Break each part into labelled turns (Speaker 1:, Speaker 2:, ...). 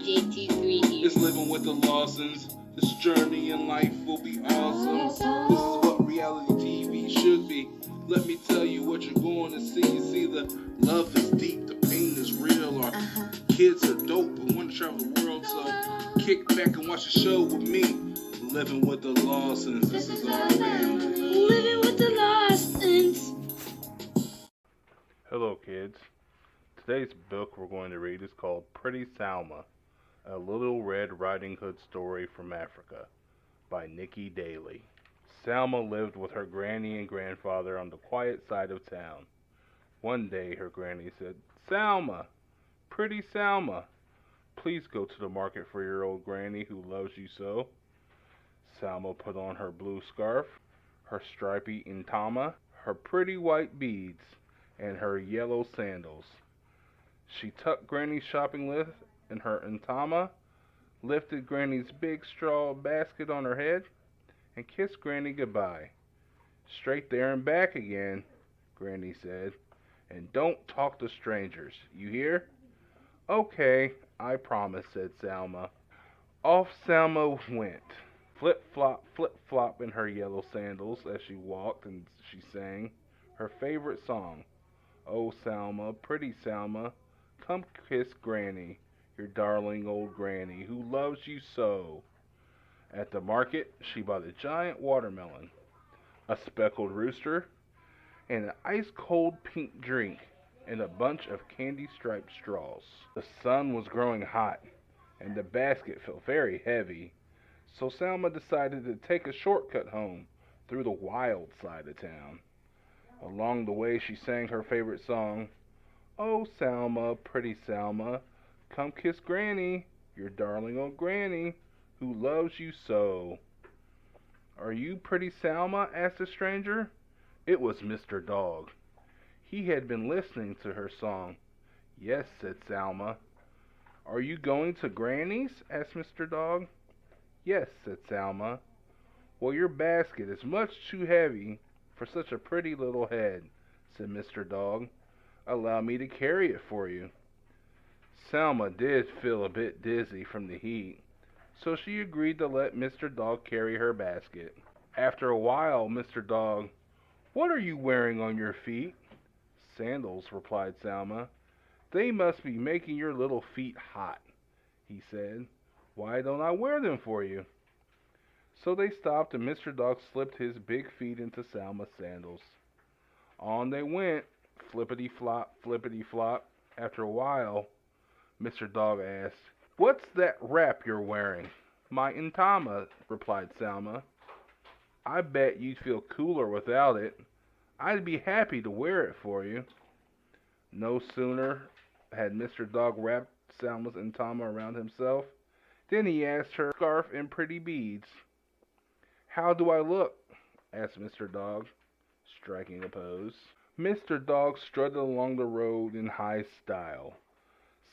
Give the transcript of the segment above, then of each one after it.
Speaker 1: JT3
Speaker 2: It's living with the Lawsons. This journey in life will be awesome. This is what reality TV should be. Let me tell you what you're going to see. You see, the love is deep, the pain is real. Our kids are dope and want to travel the world. So kick back and watch the show with me. Living with the Lawsons. This is our family.
Speaker 1: Living with the Lawsons.
Speaker 3: Hello, kids. Today's book we're going to read is called Pretty Salma, a Little Red Riding Hood Story from Africa by Nikki Daly. Salma lived with her granny and grandfather on the quiet side of town. One day her granny said, "Salma, pretty Salma, please go to the market for your old granny who loves you so." Salma put on her blue scarf, her stripy intama, her pretty white beads, and her yellow sandals. She tucked Granny's shopping list in her intama, lifted Granny's big straw basket on her head, and kissed Granny goodbye. "Straight there and back again," Granny said, "and don't talk to strangers, you hear?" "Okay, I promise," said Salma. Off Salma went, flip-flop in her yellow sandals as she walked, and she sang her favorite song. "Oh, Salma, pretty Salma, come kiss Granny, your darling old granny, who loves you so." At the market, she bought a giant watermelon, a speckled rooster, and an ice-cold pink drink, and a bunch of candy-striped straws. The sun was growing hot, and the basket felt very heavy, so Salma decided to take a shortcut home through the wild side of town. Along the way, she sang her favorite song, "Oh, Salma, pretty Salma, come kiss Granny, your darling old granny, who loves you so." "Are you pretty Salma?" asked the stranger. It was Mr. Dog. He had been listening to her song. "Yes," said Salma. "Are you going to Granny's?" asked Mr. Dog. "Yes," said Salma. "Well, your basket is much too heavy for such a pretty little head," said Mr. Dog. "Allow me to carry it for you." Salma did feel a bit dizzy from the heat, so she agreed to let Mr. Dog carry her basket. After a while, Mr. Dog, "What are you wearing on your feet?" "Sandals," replied Salma. "They must be making your little feet hot," he said. "Why don't I wear them for you?" So they stopped, and Mr. Dog slipped his big feet into Salma's sandals. On they went, flippity-flop, flippity-flop. After a while, Mr. Dog asked, "What's that wrap you're wearing?" "My intama," replied Salma. "I bet you'd feel cooler without it. I'd be happy to wear it for you." No sooner had Mr. Dog wrapped Salma's intama around himself than he asked her scarf and pretty beads. "How do I look?" asked Mr. Dog, striking a pose. Mr. Dog strutted along the road in high style.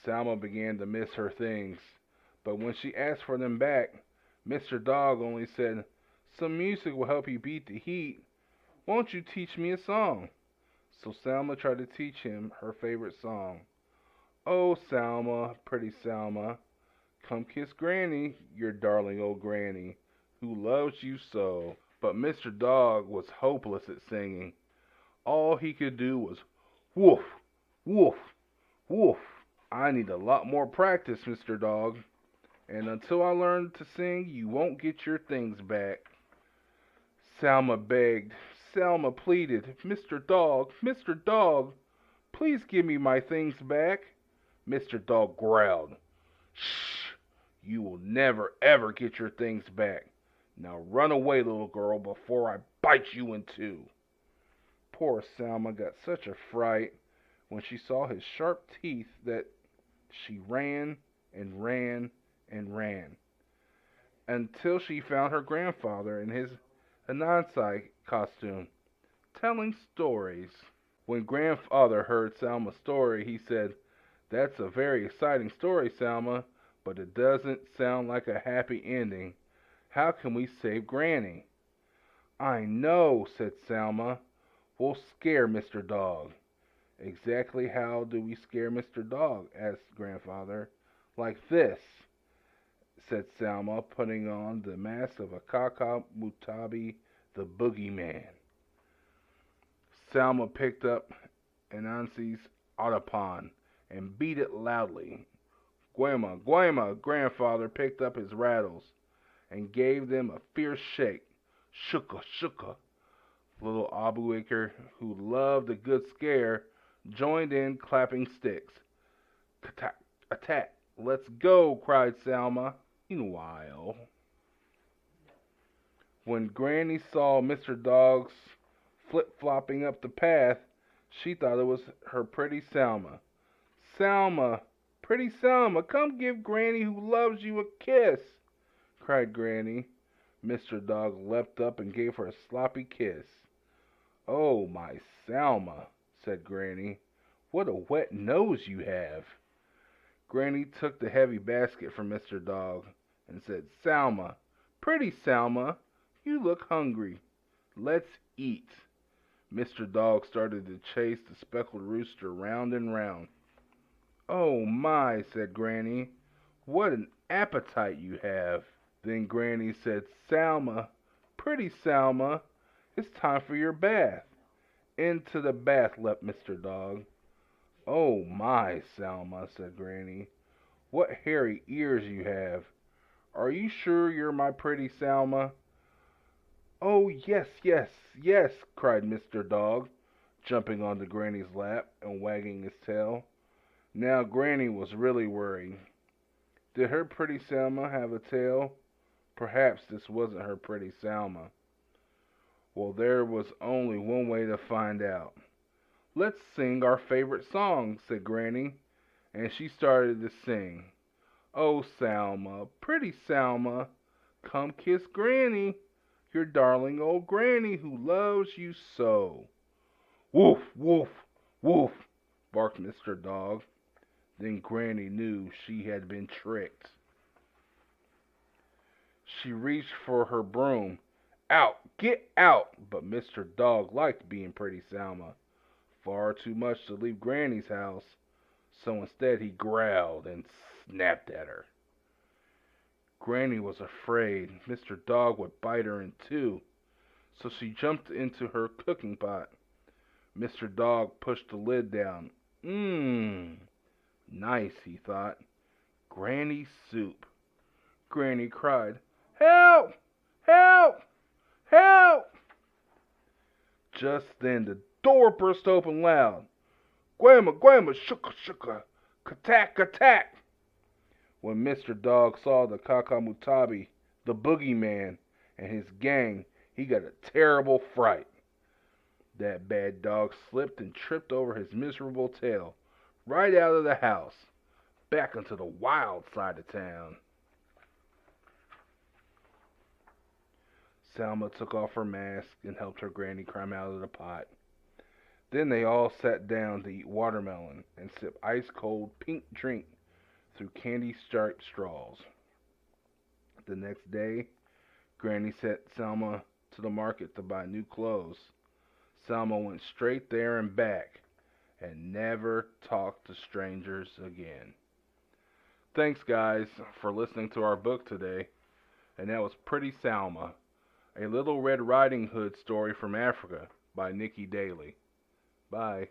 Speaker 3: Salma began to miss her things, but when she asked for them back, Mr. Dog only said, "Some music will help you beat the heat. Won't you teach me a song?" So Salma tried to teach him her favorite song. "Oh, Salma, pretty Salma, come kiss Granny, your darling old granny, who loves you so." But Mr. Dog was hopeless at singing. All he could do was woof, woof, woof. "I need a lot more practice, Mr. Dog, and until I learn to sing, you won't get your things back." Salma begged. Salma pleaded, Mr. Dog, please give me my things back." Mr. Dog growled, "Shh! You will never ever get your things back. Now run away, little girl, before I bite you in two." Poor Salma got such a fright when she saw his sharp teeth that she ran and ran and ran until she found her grandfather in his Anansi costume, telling stories. When grandfather heard Salma's story, he said, "That's a very exciting story, Salma, but it doesn't sound like a happy ending. How can we save Granny?" "I know," said Salma. "We'll scare Mr. Dog." "Exactly how do we scare Mr. Dog?" asked grandfather. "Like this. said Salma, putting on the mask of a Kaka Mutabi, the boogeyman. Salma picked up Anansi's Otapon and beat it loudly. Guema, Guema, grandfather picked up his rattles and gave them a fierce shake. Shuka, shuka. Little Abuiker, who loved a good scare, joined in, clapping sticks. Attack, attack, let's go, cried Salma. Meanwhile, when Granny saw Mr. Dog's flip-flopping up the path, she thought it was her pretty Salma. Salma, pretty Salma, come give Granny who loves you a kiss, cried Granny. Mr. Dog leapt up and gave her a sloppy kiss. Oh, my Salma, said Granny, what a wet nose you have. Granny took the heavy basket from Mr. Dog and said, Salma, pretty Salma, you look hungry. Let's eat. Mr. Dog started to chase the speckled rooster round and round. Oh my, said Granny, what an appetite you have. Then Granny said, Salma, pretty Salma, it's time for your bath. Into the bath leapt Mr. Dog. Oh my, Salma, said Granny, what hairy ears you have. Are you sure you're my pretty Salma? Oh, yes, yes, yes, cried Mr. Dog, jumping onto Granny's lap and wagging his tail. Now Granny was really worried. Did her pretty Salma have a tail? Perhaps this wasn't her pretty Salma. Well, there was only one way to find out. Let's sing our favorite song, said Granny, and she started to sing. Oh, Salma, pretty Salma, come kiss Granny, your darling old Granny who loves you so. Woof, woof, woof, barked Mr. Dog. Then Granny knew she had been tricked. She reached for her broom. Out, get out! But Mr. Dog liked being pretty Salma far too much to leave Granny's house, so instead he growled and snapped at her. Granny was afraid Mr. Dog would bite her in two, so she jumped into her cooking pot. Mr. Dog pushed the lid down. Nice, he thought. Granny's soup. Granny cried, Help! Help! Help! Just then the door burst open loud. Guema, Guema, shuka, shuka, katak, katak. When Mr. Dog saw the Kakamutabi, the boogeyman, and his gang, he got a terrible fright. That bad dog slipped and tripped over his miserable tail, right out of the house, back into the wild side of town. Salma took off her mask and helped her granny climb out of the pot. Then they all sat down to eat watermelon and sip ice-cold pink drink through candy-striped straws. The next day, Granny sent Salma to the market to buy new clothes. Salma went straight there and back and never talked to strangers again. Thanks, guys, for listening to our book today. And that was Pretty Salma, a Little Red Riding Hood story from Africa by Nikki Daly. Bye.